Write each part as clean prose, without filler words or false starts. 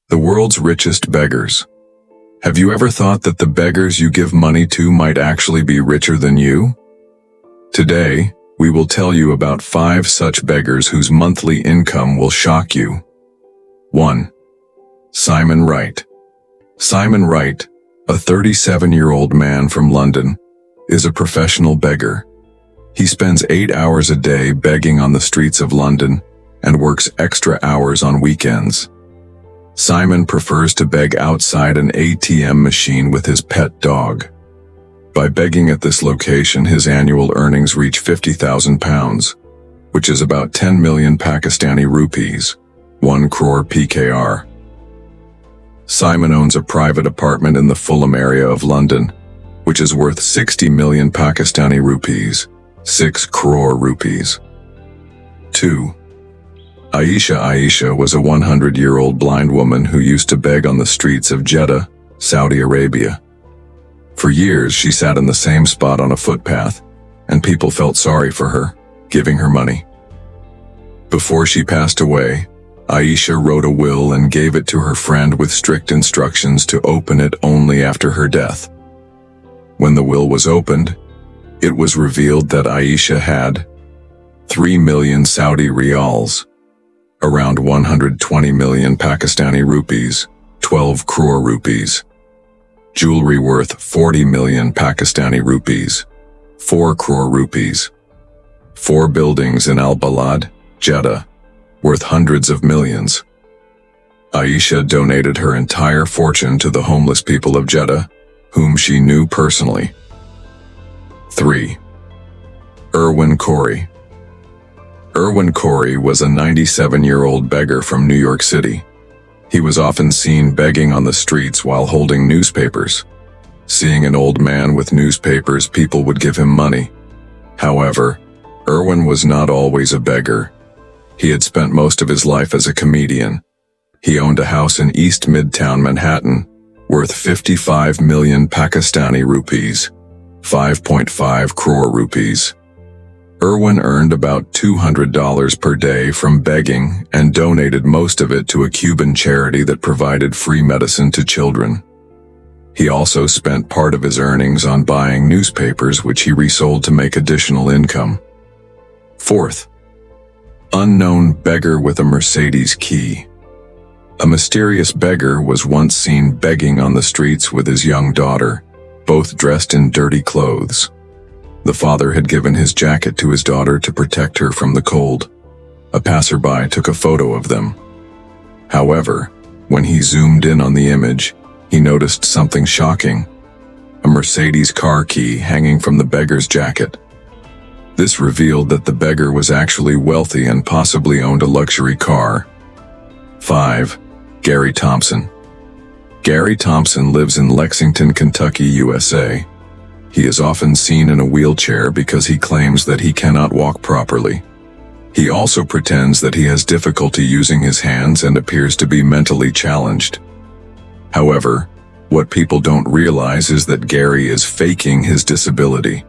The world's richest beggars. Have you ever thought that the beggars you give money to might actually be richer than you? Today, we will tell you about 5 such beggars whose monthly income will shock you. 1. Simon Wright. Simon Wright, a 37-year-old man from London, is a professional beggar. He spends 8 hours a day begging on the streets of London and works extra hours on weekends. Simon prefers to beg outside an ATM machine with his pet dog. By begging at this location, his annual earnings reach £50,000, which is about 10 million Pakistani rupees, 1 crore PKR. Simon owns a private apartment in the Fulham area of London, which is worth 60 million Pakistani rupees, 6 crore rupees. 2. Aisha was a 100-year-old blind woman who used to beg on the streets of Jeddah, Saudi Arabia. For years, she sat in the same spot on a footpath, and people felt sorry for her, giving her money. Before she passed away, Aisha wrote a will and gave it to her friend with strict instructions to open it only after her death. When the will was opened, it was revealed that Aisha had 3 million Saudi riyals, around 120 million Pakistani rupees, 12 crore rupees, jewelry worth 40 million Pakistani rupees, 4 crore rupees, 4 buildings in Al-Balad, Jeddah, worth hundreds of millions. Aisha donated her entire fortune to the homeless people of Jeddah, whom she knew personally. 3. Irwin Corey. Irwin Corey was a 97-year-old beggar from New York City. He was often seen begging on the streets while holding newspapers. Seeing an old man with newspapers, people would give him money. However, Irwin was not always a beggar. He had spent most of his life as a comedian. He owned a house in East Midtown Manhattan, worth 55 million Pakistani rupees, 5.5 crore rupees. Irwin earned about $200 per day from begging and donated most of it to a Cuban charity that provided free medicine to children. He also spent part of his earnings on buying newspapers, which he resold to make additional income. 4th. Unknown beggar with a Mercedes key. A mysterious beggar was once seen begging on the streets with his young daughter, both dressed in dirty clothes. The father had given his jacket to his daughter to protect her from the cold. A passerby took a photo of them. However, when he zoomed in on the image, he noticed something shocking: a Mercedes car key hanging from the beggar's jacket. This revealed that the beggar was actually wealthy and possibly owned a luxury car. 5. Gary Thompson. Gary Thompson lives in Lexington, Kentucky, USA. He is often seen in a wheelchair because he claims that he cannot walk properly. He also pretends that he has difficulty using his hands and appears to be mentally challenged. However, what people don't realize is that Gary is faking his disability.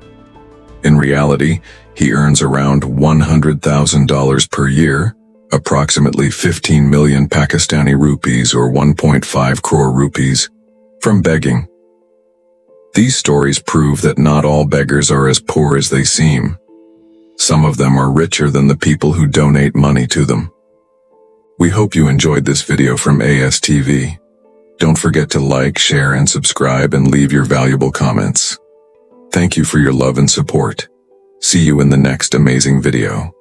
In reality, he earns around $100,000 per year, approximately 15 million Pakistani rupees or 1.5 crore rupees, from begging. These stories prove that not all beggars are as poor as they seem. Some of them are richer than the people who donate money to them. We hope you enjoyed this video from ASTV. Don't forget to like, share, and subscribe and leave your valuable comments. Thank you for your love and support. See you in the next amazing video.